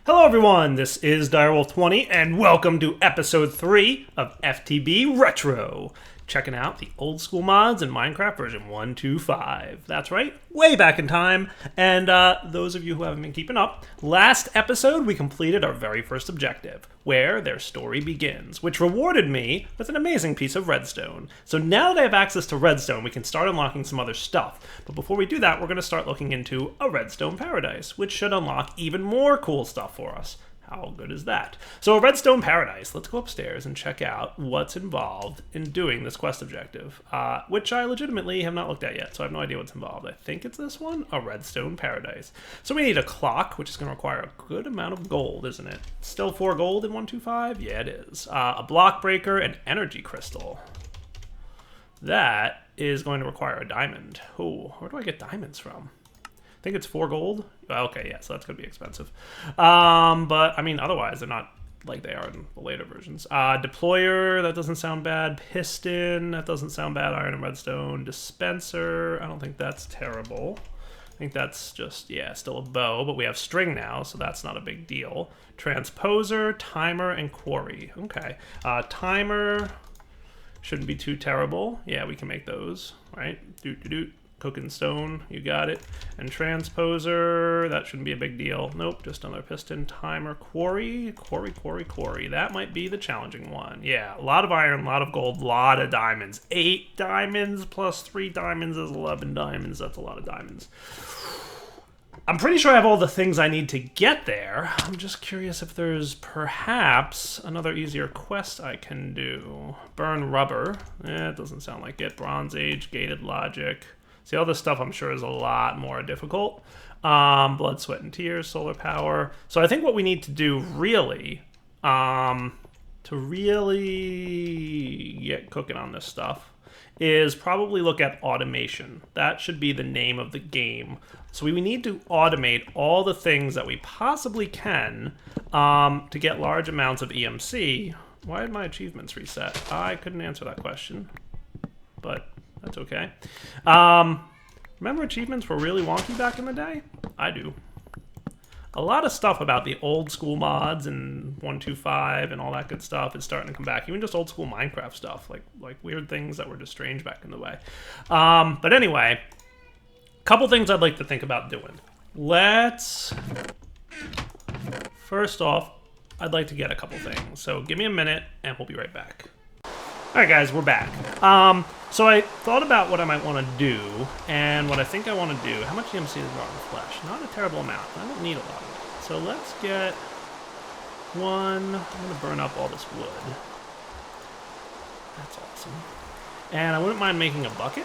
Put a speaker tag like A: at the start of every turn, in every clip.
A: Hello everyone, this is Direwolf20 and welcome to episode 3 of FTB Retro. Checking out the old school mods in Minecraft version 1.2.5. That's right, way back in time. And those of you who haven't been keeping up, last episode we completed our very first objective, where their story begins, which rewarded me with an amazing piece of redstone. So now that I have access to redstone, we can start unlocking some other stuff. But before we do that, we're going to start looking into a redstone paradise, which should unlock even more cool stuff for us. How good is that? So a redstone paradise. Let's go upstairs and check out what's involved in doing this quest objective, which I legitimately have not looked at yet, so I have no idea what's involved. I think it's this one, a redstone paradise. So we need a clock, which is going to require a good amount of gold, isn't it? Still 4 gold in 1.2.5? Yeah, it is. A block breaker, an energy crystal. That is going to require a diamond. Oh, where do I get diamonds from? I think it's 4 gold. Okay, yeah, so that's going to be expensive. But, I mean, otherwise, they're not like they are in the later versions. Deployer, that doesn't sound bad. Piston, that doesn't sound bad. Iron and redstone. Dispenser, I don't think that's terrible. I think that's just, yeah, still a bow, but we have string now, so that's not a big deal. Transposer, timer, and quarry. Okay. Timer shouldn't be too terrible. Yeah, we can make those, right? Doot. Cooking stone, you got it. And transposer, that shouldn't be a big deal. Nope, just another piston. Timer, quarry. That might be the challenging one. Yeah, a lot of iron, a lot of gold, a lot of diamonds. 8 diamonds plus 3 diamonds is 11 diamonds. That's a lot of diamonds. I'm pretty sure I have all the things I need to get there. I'm just curious if there's perhaps another easier quest I can do. Burn rubber. It doesn't sound like it. Bronze Age, gated logic. See, all this stuff I'm sure is a lot more difficult. Blood, sweat, and tears, solar power. So I think what we need to do really, to really get cooking on this stuff, is probably look at automation. That should be the name of the game. So we need to automate all the things that we possibly can to get large amounts of EMC. Why did my achievements reset? I couldn't answer that question, but that's okay. Remember achievements were really wonky back in the day? I do. A lot of stuff about the old school mods and 1.2.5 and all that good stuff is starting to come back. Even just old school Minecraft stuff, like weird things that were just strange back in the way. But anyway, a couple things I'd like to think about doing. First off, I'd like to get a couple things. So give me a minute and we'll be right back. Alright guys, we're back. So I thought about what I might want to do, and what I think I want to do. How much EMC is rotten flesh? Not a terrible amount. I don't need a lot of it. So let's get one. I'm going to burn up all this wood. That's awesome. And I wouldn't mind making a bucket.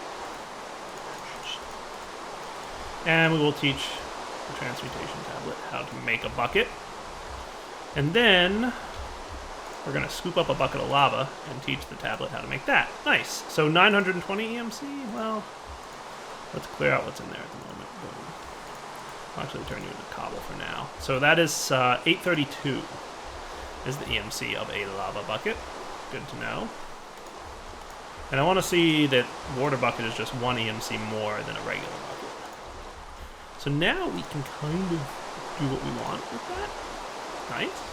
A: And we will teach the transmutation tablet how to make a bucket. And then we're going to scoop up a bucket of lava and teach the tablet how to make that. Nice. So 920 EMC? Well, let's clear out what's in there at the moment. Boom. I'll actually turn you into cobble for now. So that is 832 is the EMC of a lava bucket. Good to know. And I want to see that water bucket is just 1 EMC more than a regular bucket. So now we can kind of do what we want with that. Nice.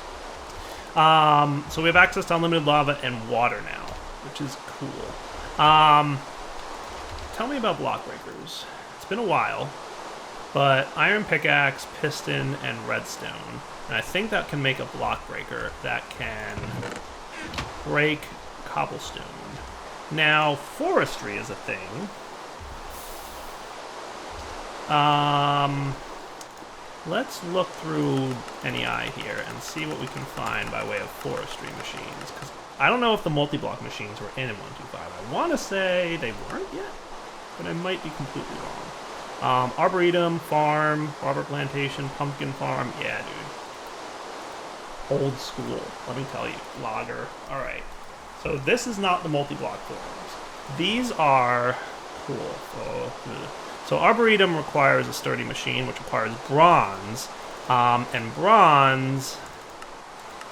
A: So we have access to unlimited lava and water now, which is cool. Tell me about block breakers. It's been a while, but iron pickaxe, piston, and redstone. And I think that can make a block breaker that can break cobblestone. Now, forestry is a thing. Let's look through NEI here and see what we can find by way of forestry machines. Because I don't know if the multi-block machines were in 1.2.5. I want to say they weren't yet, but I might be completely wrong. Arboretum, farm, rubber plantation, pumpkin farm. Yeah, dude. Old school, let me tell you. Logger. All right. So this is not the multi-block forms. These are cool. So Arboretum requires a sturdy machine, which requires bronze, and bronze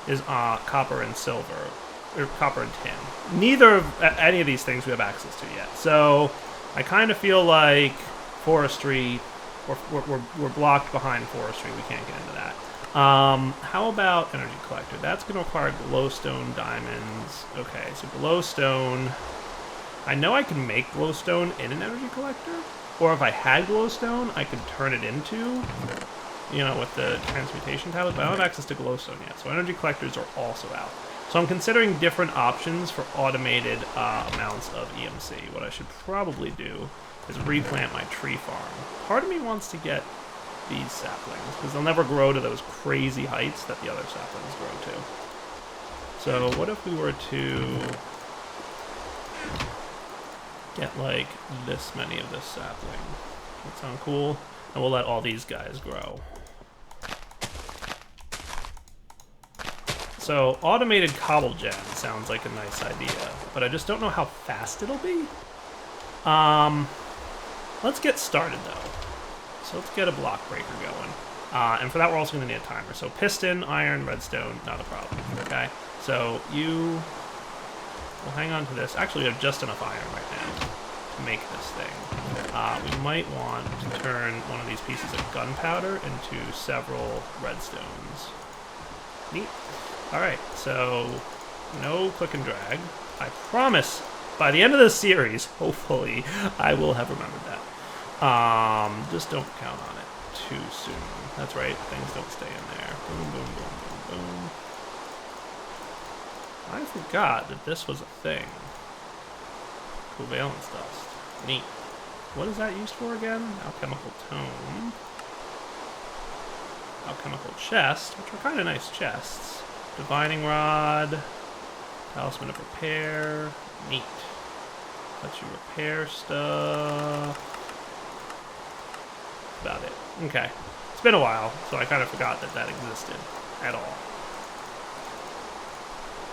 A: is copper and silver, or copper and tin. Neither of any of these things we have access to yet. So I kind of feel like forestry, we're blocked behind forestry. We can't get into that. How about energy collector? That's going to require glowstone diamonds. Okay, so glowstone. I know I can make glowstone in an energy collector, or if I had glowstone, I could turn it into, you know, with the transmutation tablet, but I don't have access to glowstone yet, so energy collectors are also out. So I'm considering different options for automated amounts of EMC. What I should probably do is replant my tree farm. Part of me wants to get these saplings, because they'll never grow to those crazy heights that the other saplings grow to. So what if we were to get like this many of this sapling? That sound cool? And we'll let all these guys grow. So automated cobble gen sounds like a nice idea, but I just don't know how fast it'll be. Let's get started though. So let's get a block breaker going. And for that, we're also going to need a timer. So piston, iron, redstone, not a problem. Okay. So we'll hang on to this. Actually, we have just enough iron right now to make this thing. We might want to turn one of these pieces of gunpowder into several redstones. Neat. All right. So no click and drag. I promise by the end of this series, hopefully, I will have remembered that. Just don't count on it too soon. That's right, things don't stay in there. Boom, boom, boom, boom, boom. I forgot that this was a thing. Covalence dust. Neat. What is that used for again? Alchemical tome. Alchemical chest, which are kind of nice chests. Divining rod. Talisman of repair. Neat. Lets you repair stuff. About it. Okay. It's been a while, so I kind of forgot that that existed at all.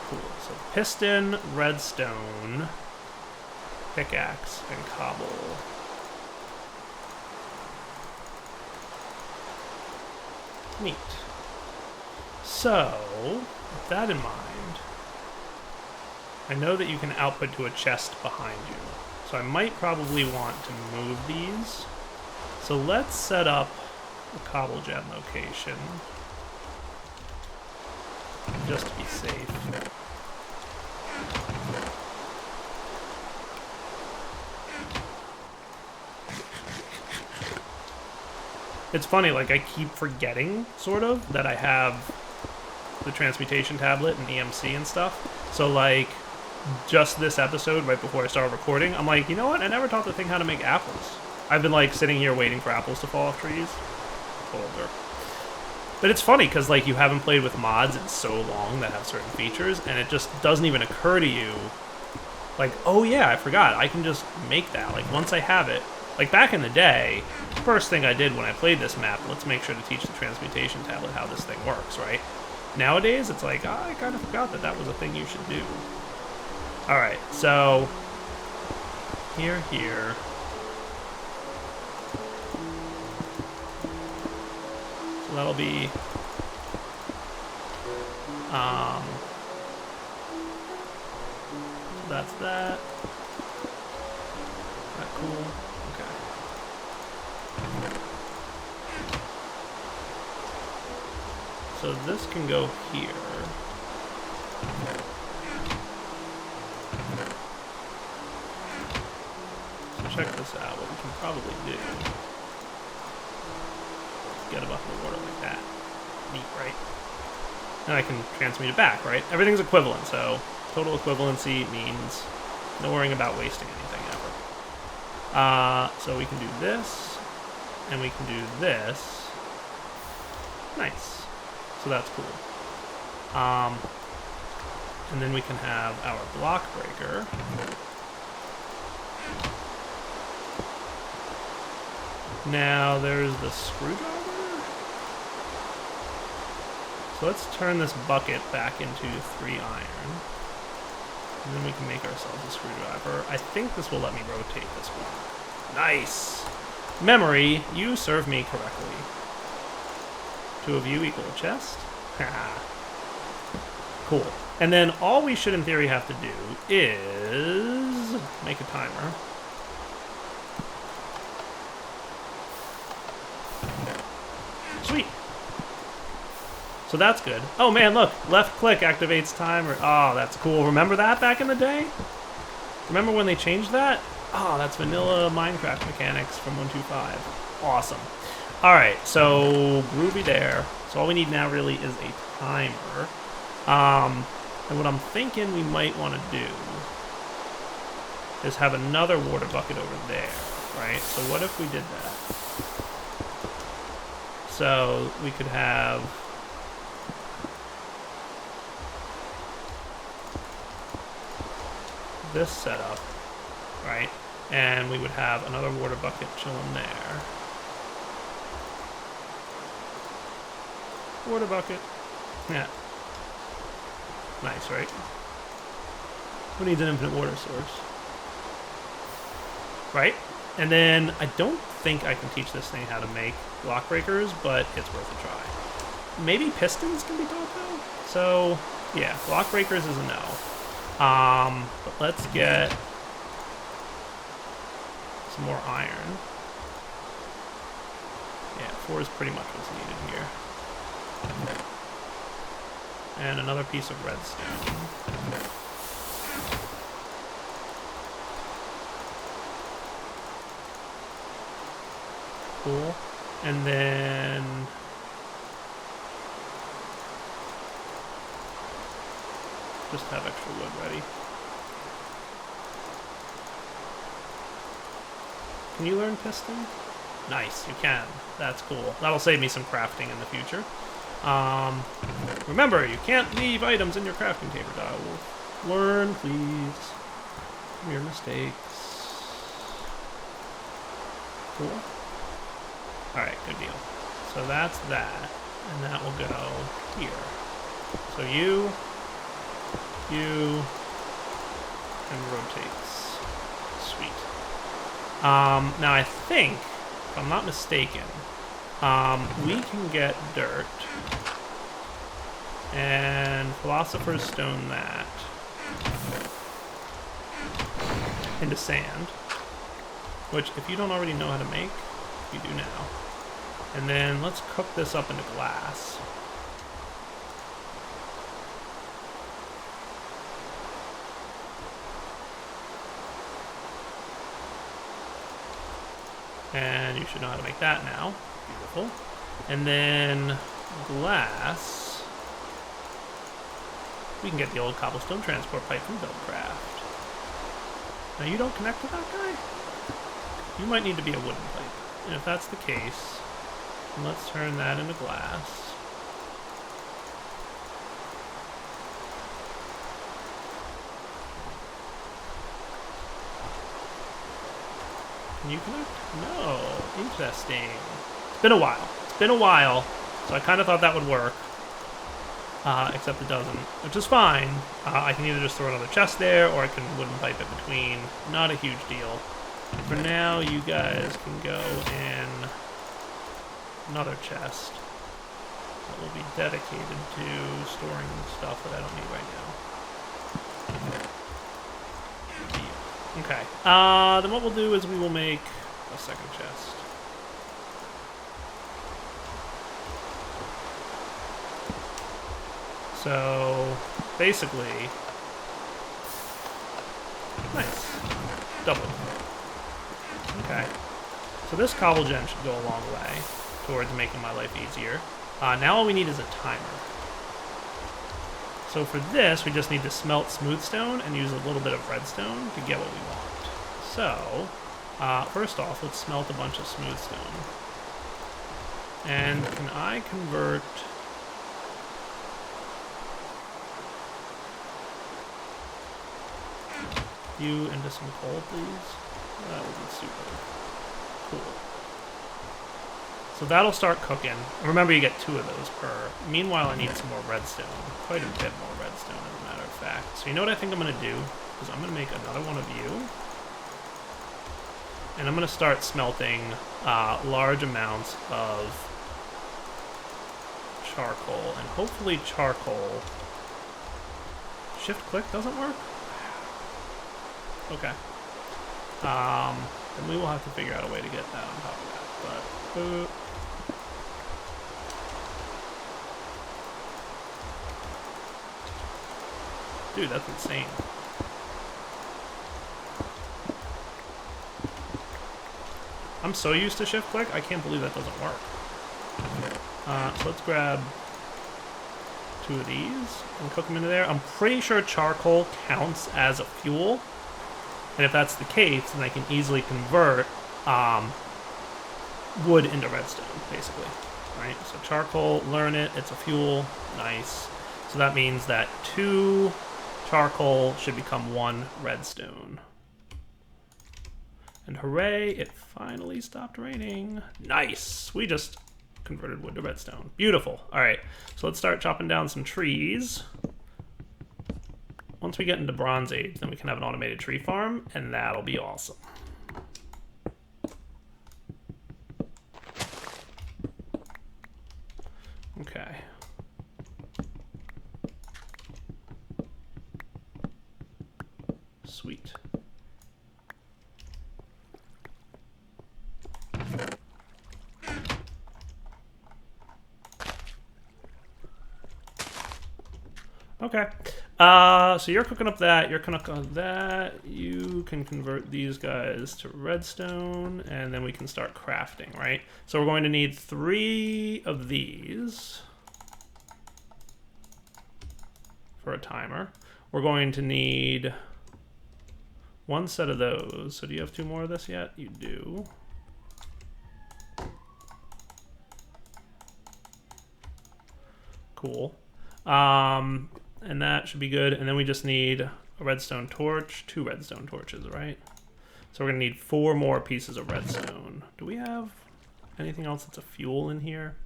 A: Cool. So piston, redstone, pickaxe, and cobble. Neat. So, with that in mind, I know that you can output to a chest behind you. So I might probably want to move these. So let's set up a cobble gen location, just to be safe. It's funny, like I keep forgetting, sort of, that I have the transmutation tablet and EMC and stuff. So like, just this episode, right before I started recording, I'm like, you know what? I never taught the thing how to make apples. I've been like sitting here waiting for apples to fall off trees. Older. But it's funny because like you haven't played with mods in so long that have certain features, and it just doesn't even occur to you, like, oh yeah, I forgot. I can just make that. Like once I have it, like back in the day, first thing I did when I played this map, let's make sure to teach the transmutation tablet how this thing works, right? Nowadays, it's like, oh, I kind of forgot that that was a thing you should do. All right, so here. So that'll be, that's that. Is that cool? Okay. So this can go here. So check this out. What we can probably do. Get a bucket of water like that. Neat, right? And I can transmute it back, right? Everything's equivalent, so total equivalency means no worrying about wasting anything ever. So we can do this, and we can do this. Nice. So that's cool. And then we can have our block breaker. Now there's the screwdriver. So let's turn this bucket back into 3 iron. And then we can make ourselves a screwdriver. I think this will let me rotate this one. Nice! Memory, you serve me correctly. 2 of you equal a chest. Cool. And then all we should in theory have to do is make a timer. Sweet. So that's good. Oh man, look, left click activates timer. Oh, that's cool. Remember that back in the day? Remember when they changed that? Oh, that's vanilla Minecraft mechanics from 1.2.5. Awesome. All right, so groovy there. So all we need now really is a timer. And what I'm thinking we might want to do is have another water bucket over there, right? So what if we did that? So we could have this set up, right? And we would have another water bucket chilling there. Water bucket. Yeah. Nice, right? Who needs an infinite water source? Right? And then I don't think I can teach this thing how to make block breakers, but it's worth a try. Maybe pistons can be taught though? So, yeah, block breakers is a no. But let's get some more iron. Yeah, 4 is pretty much what's needed here. And another piece of redstone. Cool. And then just have extra wood ready. Can you learn piston? Nice, you can. That's cool. That'll save me some crafting in the future. Remember, you can't leave items in your crafting table tile. Learn, please, from your mistakes. Cool. Alright, good deal. So that's that. And that will go here. So you, and rotates. Sweet. Now I think, if I'm not mistaken, we can get dirt and Philosopher's Stone that into sand, which if you don't already know how to make, you do now. And then let's cook this up into glass. And you should know how to make that now. Beautiful. And then glass. We can get the old cobblestone transport pipe from Buildcraft. Now you don't connect to that guy? You might need to be a wooden pipe. And if that's the case, let's turn that into glass. Can you connect? No. Interesting. It's been a while. It's been a while, so I kind of thought that would work. Except it doesn't, which is fine. I can either just throw another chest there, or I can wooden pipe it between. Not a huge deal. For now, you guys can go in another chest that will be dedicated to storing stuff that I don't need right now. Okay. Then what we'll do is we will make a second chest. So, basically, nice. Double. Okay. So this cobble gen should go a long way towards making my life easier. Now all we need is a timer. So for this, we just need to smelt smooth stone and use a little bit of redstone to get what we want. So, first off, let's smelt a bunch of smooth stone. And can I convert you into some coal, please? That would be super cool. So that'll start cooking. Remember, you get 2 of those per. Meanwhile, I need some more redstone. Quite a bit more redstone, as a matter of fact. So you know what I think I'm going to do? Is I'm going to make another one of you. And I'm going to start smelting large amounts of charcoal. And hopefully charcoal... Shift-click doesn't work? Okay. Then we will have to figure out a way to get that on top of that. But Dude, that's insane. I'm so used to shift click, I can't believe that doesn't work. So let's grab 2 of these and cook them into there. I'm pretty sure charcoal counts as a fuel. And if that's the case, then I can easily convert wood into redstone, basically. Right? So charcoal, learn it, it's a fuel. Nice. So that means that 2 charcoal should become 1 redstone. And hooray, it finally stopped raining. Nice. We just converted wood to redstone. Beautiful. All right, so let's start chopping down some trees. Once we get into Bronze Age, then we can have an automated tree farm, and that'll be awesome. Okay. Sweet. Okay. So you're cooking up that, you're cooking up that. You can convert these guys to redstone, and then we can start crafting, right? So we're going to need 3 of these for a timer. We're going to need 1 set of those. So do you have 2 more of this yet? You do. Cool. And that should be good. And then we just need a redstone torch, 2 redstone torches, right? So we're gonna need 4 more pieces of redstone. Do we have anything else that's a fuel in here?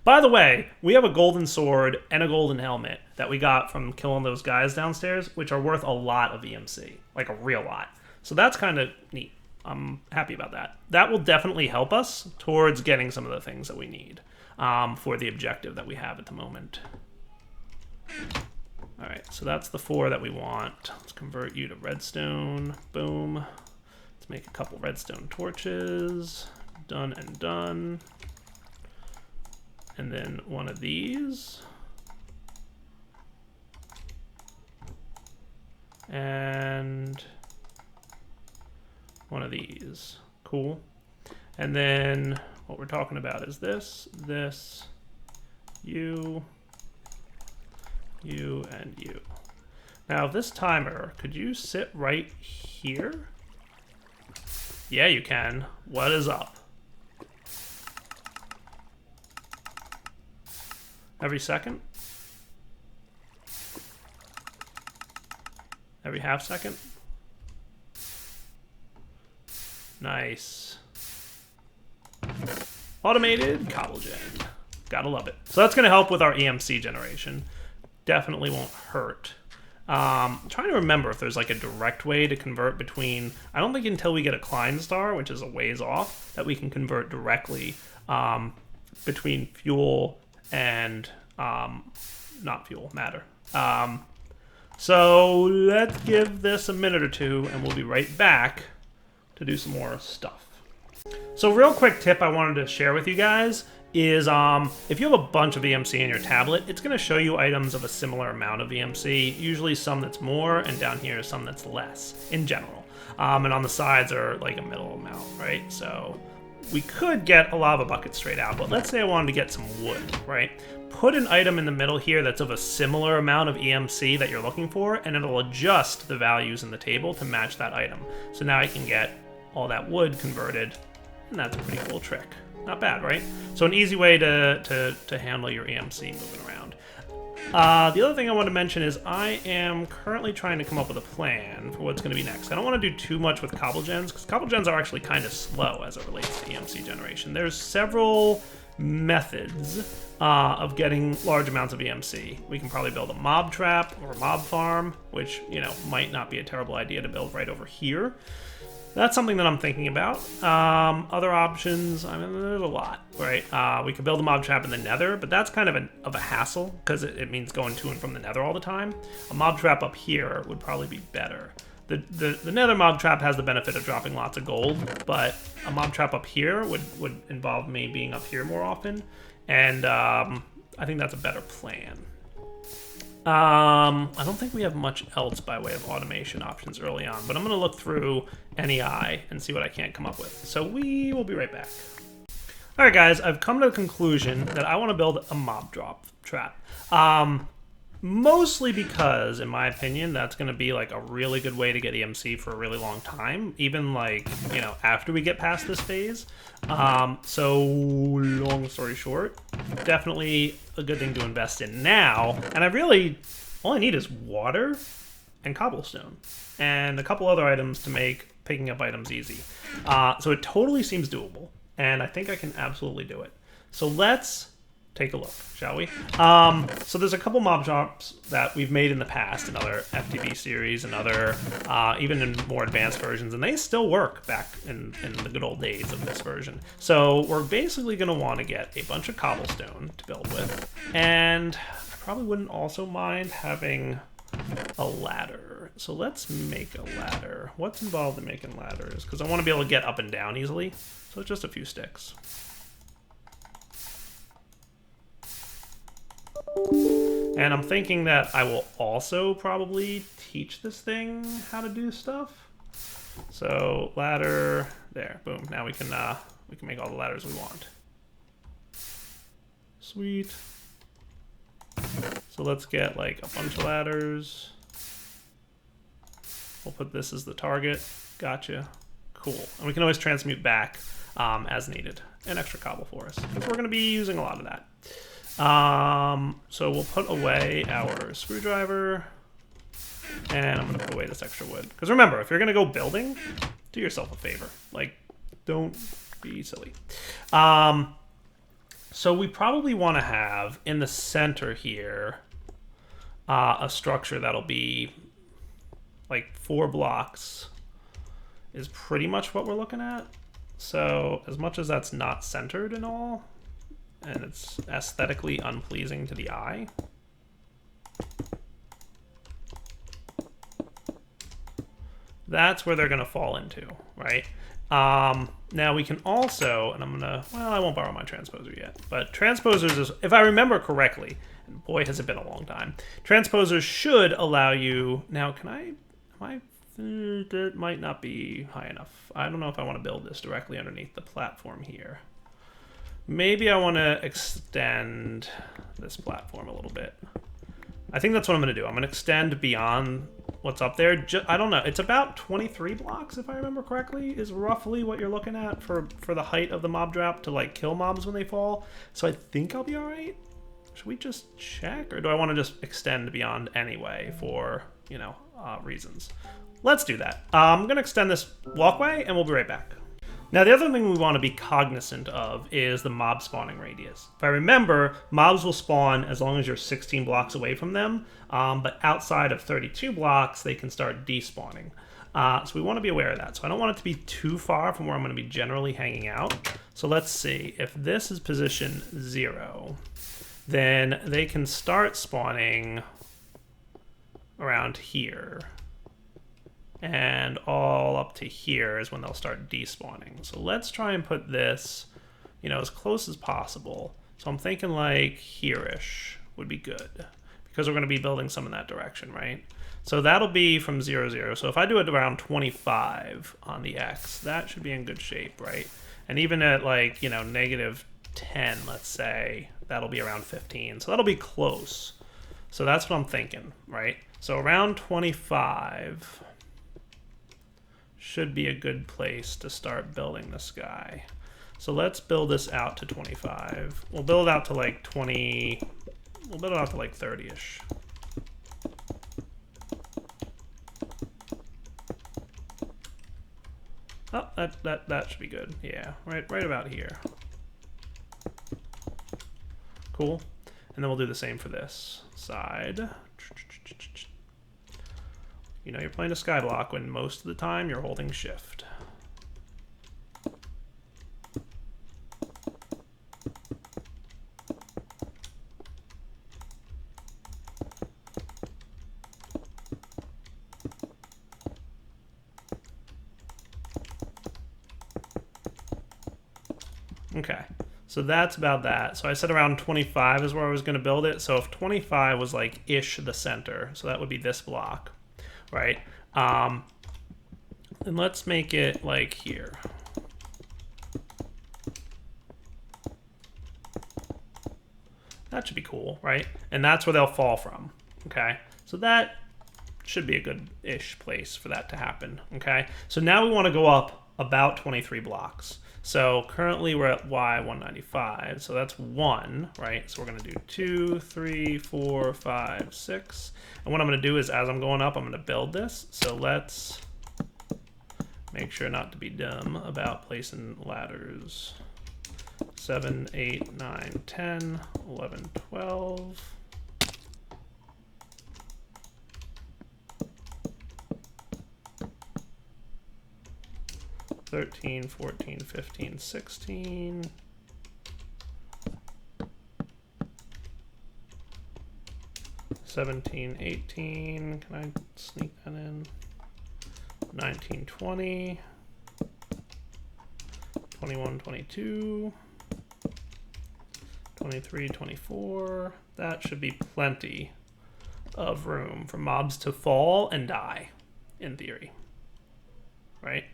A: By the way, we have a golden sword and a golden helmet that we got from killing those guys downstairs, which are worth a lot of EMC, like a real lot. So that's kind of neat. I'm happy about that. That will definitely help us towards getting some of the things that we need for the objective that we have at the moment. All right, so that's the 4 that we want. Let's convert you to redstone. Boom. Let's make a couple redstone torches. Done and done. And then 1 of these. And 1 of these. Cool. And then what we're talking about is this, you, and you. Now this timer, could you sit right here? Yeah, you can. What is up? Every second? Every half second? Nice. Automated cobblegen. Gotta love it. So that's gonna help with our EMC generation. Definitely won't hurt. I'm trying to remember if there's like a direct way to convert between, I don't think until we get a Klein star, which is a ways off, that we can convert directly between fuel and not fuel, matter. So let's give this a minute or 2 and we'll be right back to do some more stuff. So real quick tip I wanted to share with you guys is if you have a bunch of EMC in your tablet, it's going to show you items of a similar amount of EMC, usually some that's more, and down here some that's less, in general. And on the sides are like a middle amount, right? So we could get a lava bucket straight out, but let's say I wanted to get some wood, right? Put an item in the middle here that's of a similar amount of EMC that you're looking for, and it'll adjust the values in the table to match that item. So now I can get all that wood converted, and that's a pretty cool trick. Not bad, right? So an easy way to handle your EMC moving around. The other thing I want to mention is I am currently trying to come up with a plan for what's going to be next. I don't want to do too much with cobblegens, because cobblegens are actually kind of slow as it relates to EMC generation. There's several methods of getting large amounts of EMC. We can probably build a mob trap or a mob farm, which, you know, might not be a terrible idea to build right over here. That's something that I'm thinking about. Other options, I mean, there's a lot, right? We could build a mob trap in the nether, but that's kind of a hassle because it means going to and from the nether all the time. A mob trap up here would probably be better. The nether mob trap has the benefit of dropping lots of gold, but a mob trap up here would involve me being up here more often, and I think that's a better plan. I don't think we have much else by way of automation options early on, but I'm going to look through NEI and see what I can't come up with. So we will be right back. All right, guys, I've come to the conclusion that I want to build a mob drop trap. Mostly because, in my opinion, that's going to be like a really good way to get EMC for a really long time, even like, you know, after we get past this phase. So long story short, definitely a good thing to invest in now. And I really, all I need is water and cobblestone and a couple other items to make picking up items easy. So it totally seems doable, and I think I can absolutely do it. So let's take a look, shall we? So there's a couple mob drops that we've made in the past in other FTB series and other, even in more advanced versions, and they still work back in the good old days of this version. So we're basically going to want to get a bunch of cobblestone to build with, and I probably wouldn't also mind having a ladder. So let's make a ladder. What's involved in making ladders? Because I want to be able to get up and down easily, so it's just a few sticks. And I'm thinking that I will also probably teach this thing how to do stuff. So ladder, there, boom. Now we can make all the ladders we want. Sweet. So let's get like a bunch of ladders. We'll put this as the target. Gotcha. Cool. And we can always transmute back as needed. An extra cobble for us, because we're going to be using a lot of that. So we'll put away our screwdriver, and I'm going to put away this extra wood. Because remember, if you're going to go building, do yourself a favor. Like, don't be silly. So we probably want to have, in the center here, a structure that'll be like 4 blocks is pretty much what we're looking at. So as much as that's not centered and all, and it's aesthetically unpleasing to the eye, that's where they're going to fall into, right? Now we can also, and I'm going to, well, I won't borrow my transposer yet, but transposers, is, if I remember correctly, and boy, has it been a long time, transposers should allow you, now can I, that might not be high enough. I don't know if I want to build this directly underneath the platform here. Maybe I want to extend this platform a little bit. I think that's what I'm going to do. I'm going to extend beyond what's up there. I don't know. It's about 23 blocks, if I remember correctly, is roughly what you're looking at for the height of the mob drop to like kill mobs when they fall. So I think I'll be all right. Should we just check, or do I want to just extend beyond anyway for, you know, reasons? Let's do that. I'm going to extend this walkway, and we'll be right back. Now, the other thing we want to be cognizant of is the mob spawning radius. If I remember, mobs will spawn as long as you're 16 blocks away from them, but outside of 32 blocks, they can start despawning. So we want to be aware of that. So I don't want it to be too far from where I'm going to be generally hanging out. So let's see. If this is position 0, then they can start spawning around here. And all up to here is when they'll start despawning. So let's try and put this, you know, as close as possible. So I'm thinking like here-ish would be good, because we're going to be building some in that direction, right? So that'll be from 0, 0. So if I do it around 25 on the X, that should be in good shape, right? And even at like, you know, -10, let's say, that'll be around 15. So that'll be close. So that's what I'm thinking, right? So around 25 should be a good place to start building this guy. So let's build this out to 25. We'll build it out to like 20. We'll build it out to like 30-ish. Oh, that should be good. Yeah, right about here. Cool. And then we'll do the same for this side. You know you're playing a skyblock when most of the time you're holding shift. Okay, So that's about that. So I said around 25 is where I was going to build it. So if 25 was like ish the center, so that would be this block, right? And let's make it like here. That should be cool, right? And that's where they'll fall from, okay? So that should be a good-ish place for that to happen, okay? So now we want to go up about 23 blocks. So currently we're at Y195, so that's 1, right? So we're going to do 2, 3, 4, 5, 6. And what I'm going to do is as I'm going up, I'm going to build this. So let's make sure not to be dumb about placing ladders. 7, 8, 9, 10, 11, 12. 13, 14, 15, 16. 17, 18. Can I sneak that in? 19, 20. 21, 22. 23, 24. That should be plenty of room for mobs to fall and die, in theory. Right?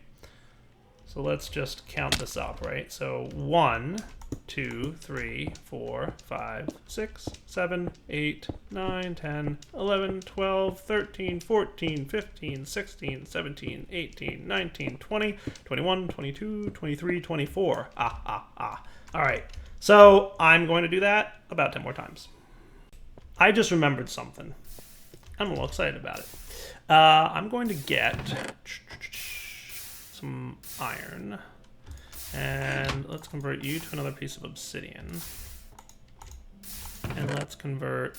A: So let's just count this up, right? So 1, 2, 3, 4, 5, 6, 7, 8, 9, 10, 11, 12, 13, 14, 15, 16, 17, 18, 19, 20, 21, 22, 23, 24. All right. So I'm going to do that about 10 more times. I just remembered something. I'm a little excited about it. I'm going to get some iron, and let's convert you to another piece of obsidian, and let's convert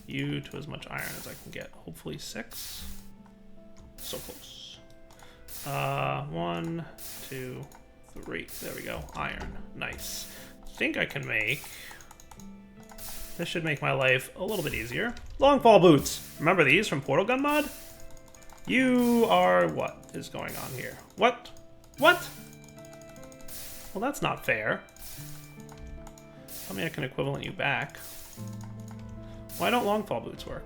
A: you to as much iron as I can get. Hopefully 6. So close. 1, 2, 3. There we go. Iron. Nice. I think I can make... This should make my life a little bit easier. Longfall boots. Remember these from Portal Gun mod? You are... What is going on here? What? What? Well, that's not fair. Tell me I can equivalent you back. Why don't longfall boots work?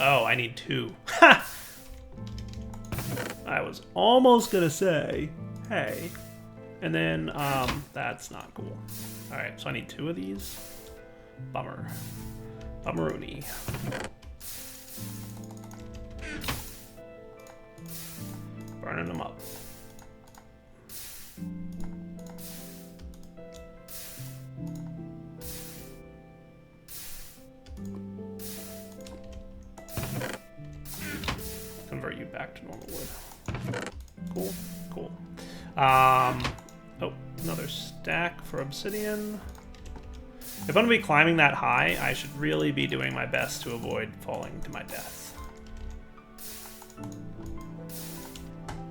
A: Oh, I need 2. Ha! I was almost gonna say, hey. And then, that's not cool. Alright, so I need 2 of these. Bummer. Bummeroony. Burning them up. Convert you back to normal wood. Cool, cool. Oh, another stack for obsidian. If I'm gonna be climbing that high, I should really be doing my best to avoid falling to my death.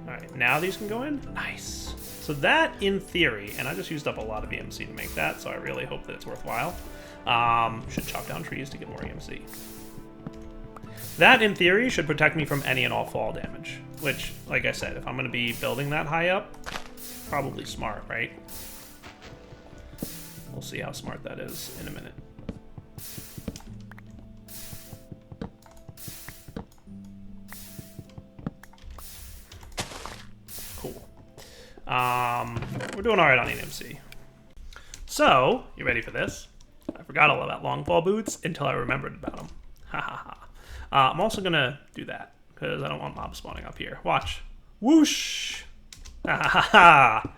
A: Alright, now these can go in? Nice. So that, in theory, and I just used up a lot of EMC to make that, so I really hope that it's worthwhile. Should chop down trees to get more EMC. That, in theory, should protect me from any and all fall damage. Which, like I said, if I'm going to be building that high up, probably smart, right? We'll see how smart that is in a minute. Cool. We're doing all right on EMC. So, you ready for this? I forgot all about longfall boots until I remembered about them. Ha ha ha. I'm also going to do that, because I don't want mobs spawning up here. Watch. Whoosh! Ha ha ha!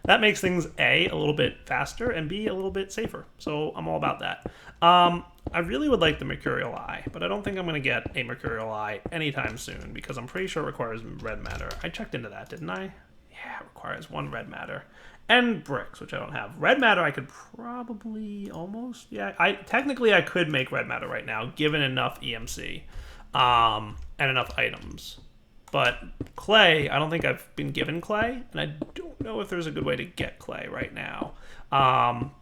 A: That makes things A, a little bit faster, and B, a little bit safer. So I'm all about that. I really would like the Mercurial Eye, but I don't think I'm going to get a Mercurial Eye anytime soon, because I'm pretty sure it requires red matter. I checked into that, didn't I? Yeah, it requires 1 red matter. And bricks, which I don't have. Red matter I could probably almost... Yeah, technically I could make red matter right now, given enough EMC and enough items. But clay, I don't think I've been given clay, and I don't know if there's a good way to get clay right now.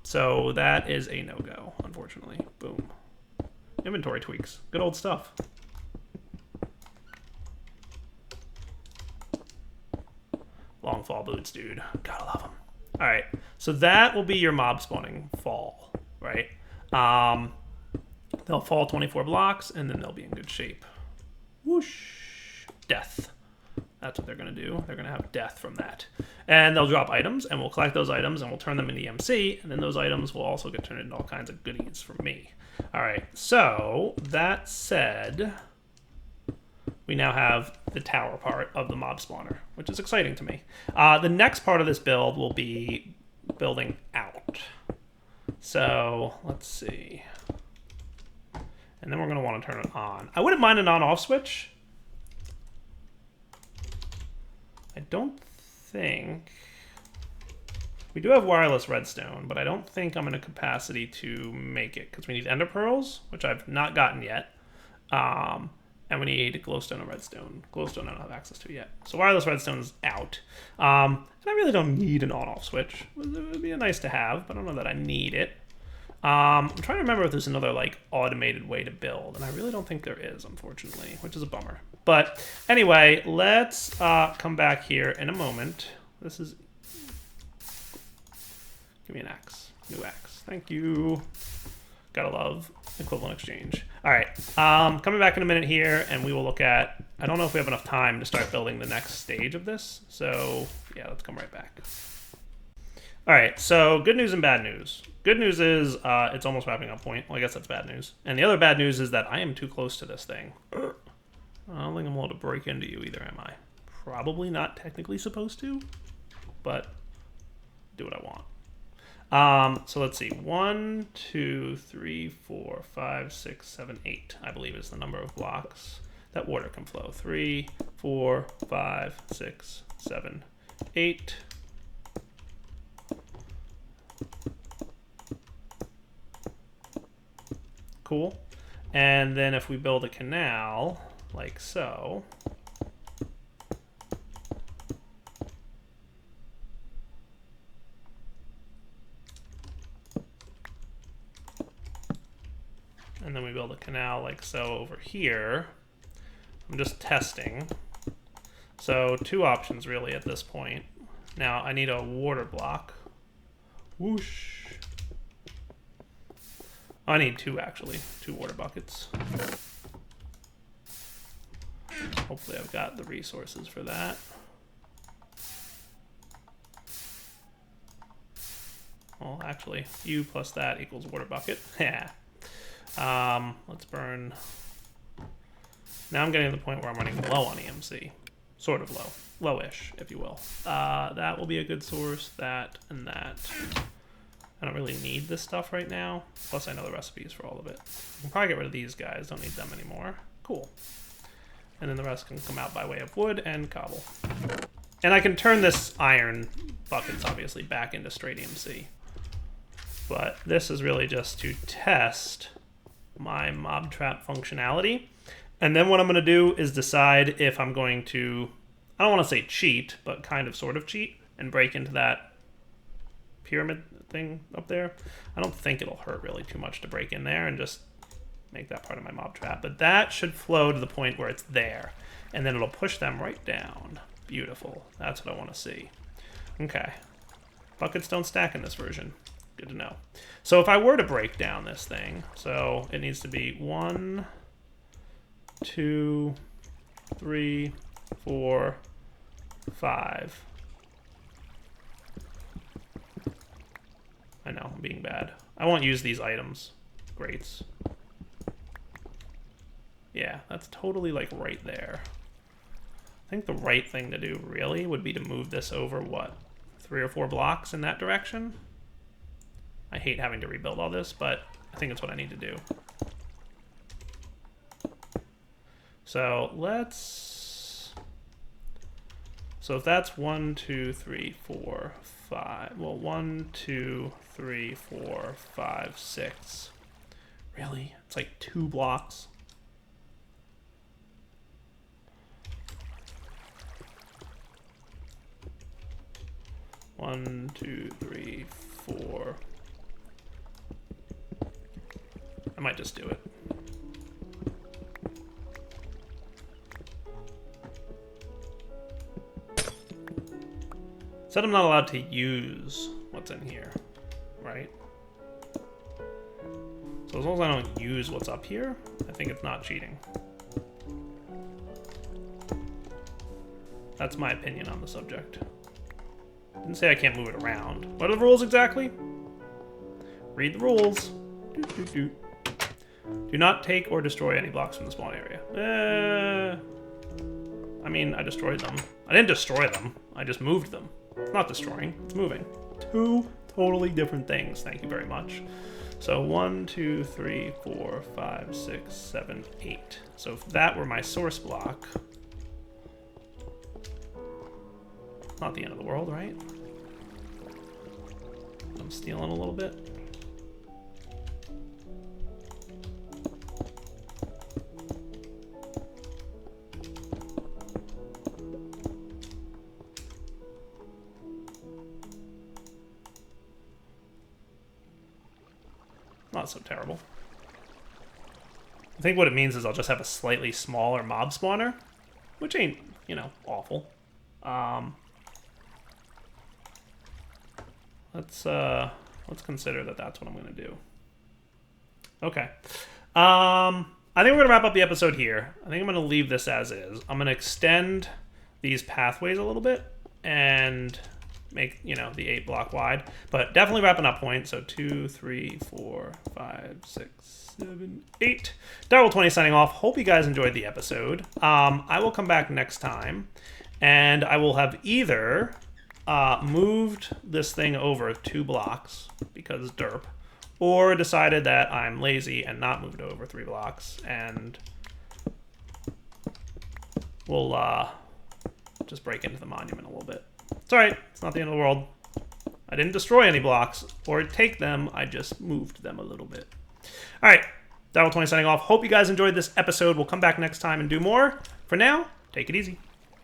A: So that is a no-go, unfortunately. Boom. Inventory tweaks. Good old stuff. Longfall boots, dude. Gotta love them. All right, so that will be your mob spawning fall, right? They'll fall 24 blocks, and then they'll be in good shape. Whoosh. Death. That's what they're going to do. They're going to have death from that. And they'll drop items, and we'll collect those items, and we'll turn them into MC, and then those items will also get turned into all kinds of goodies from me. All right, so that said, we now have the tower part of the mob spawner, which is exciting to me. The next part of this build will be building out. So let's see. And then we're going to want to turn it on. I wouldn't mind an on-off switch. I don't think... We do have wireless redstone, but I don't think I'm in a capacity to make it, because we need ender pearls, which I've not gotten yet. And we need glowstone and redstone. Glowstone I don't have access to yet. So wireless redstone is out. And I really don't need an on-off switch. It would be nice to have, but I don't know that I need it. I'm trying to remember if there's another like automated way to build, and I really don't think there is, unfortunately, which is a bummer. But anyway, let's come back here in a moment. This is... Give me an axe. New axe. Thank you. Gotta love equivalent exchange. All right, coming back in a minute here, and we will look at... I don't know if we have enough time to start building the next stage of this, so yeah, let's come right back. All right, so good news and bad news. Good news is it's almost wrapping up point. Well, I guess that's bad news. And the other bad news is that I am too close to this thing. I don't think I'm able to break into you either, am I? Probably not technically supposed to, but do what I want. So let's see. 1, 2, 3, 4, 5, 6, 7, 8, I believe is the number of blocks that water can flow. 3, 4, 5, 6, 7, 8. Cool. And then if we build a canal, like so, and then we build a canal like so over here, I'm just testing. So 2 options really at this point. Now I need a water block. Whoosh. I need 2 actually, 2 water buckets. Hopefully I've got the resources for that. Well, actually, U plus that equals water bucket. Yeah. Let's burn. Now I'm getting to the point where I'm running low on EMC. Sort of low. Lowish, if you will. That will be a good source, that and that. I don't really need this stuff right now. Plus I know the recipes for all of it. I can probably get rid of these guys, don't need them anymore. Cool. And then the rest can come out by way of wood and cobble. And I can turn this iron buckets obviously back into straight EMC. But this is really just to test my mob trap functionality. And then what I'm gonna do is decide if I'm going to, I don't wanna say cheat, but kind of sort of cheat and break into that pyramid thing up there. I don't think it'll hurt really too much to break in there and just make that part of my mob trap, but that should flow to the point where it's there, and then it'll push them right down. Beautiful. That's what I want to see. Okay. Buckets don't stack in this version. Good to know. So if I were to break down this thing, so it needs to be 1, 2, 3, 4, 5. I know, I'm being bad. I won't use these items. Grates. Yeah, that's totally like right there. I think the right thing to do really would be to move this over, what, 3 or 4 blocks in that direction? I hate having to rebuild all this, but I think it's what I need to do. So let's... So if that's 1, 2, 3, 4, 5... Well, 1, 2, 3, 4, 5, 6. Really? It's like 2 blocks. One, 2, 3, 4. I might just do it. Said I'm not allowed to use what's in here, right? So as long as I don't use what's up here, I think it's not cheating. That's my opinion on the subject. Didn't say I can't move it around. What are the rules exactly? Read the rules. Do not take or destroy any blocks from the spawn area. I mean, I destroyed them. I didn't destroy them. I just moved them. It's not destroying. It's moving. Two totally different things. Thank you very much. So 1, 2, 3, 4, 5, 6, 7, 8. So if that were my source block, not the end of the world, right? I'm stealing a little bit. Not so terrible. I think what it means is I'll just have a slightly smaller mob spawner, which ain't, you know, awful. Let's consider that that's what I'm gonna do. Okay. I think we're gonna wrap up the episode here. I think I'm gonna leave this as is. I'm gonna extend these pathways a little bit and make, you know, the 8 block wide, but definitely wrapping up point. So 2, 3, 4, 5, 6, 7, 8. Darryl20 signing off. Hope you guys enjoyed the episode. I will come back next time, and I will have either moved this thing over 2 blocks because derp, or decided that I'm lazy and not moved over 3 blocks, and we'll just break into the monument a little bit. It's alright, it's not the end of the world. I didn't destroy any blocks or take them, I just moved them a little bit. Alright, Darryl20 signing off. Hope you guys enjoyed this episode. We'll come back next time and do more. For now, take it easy.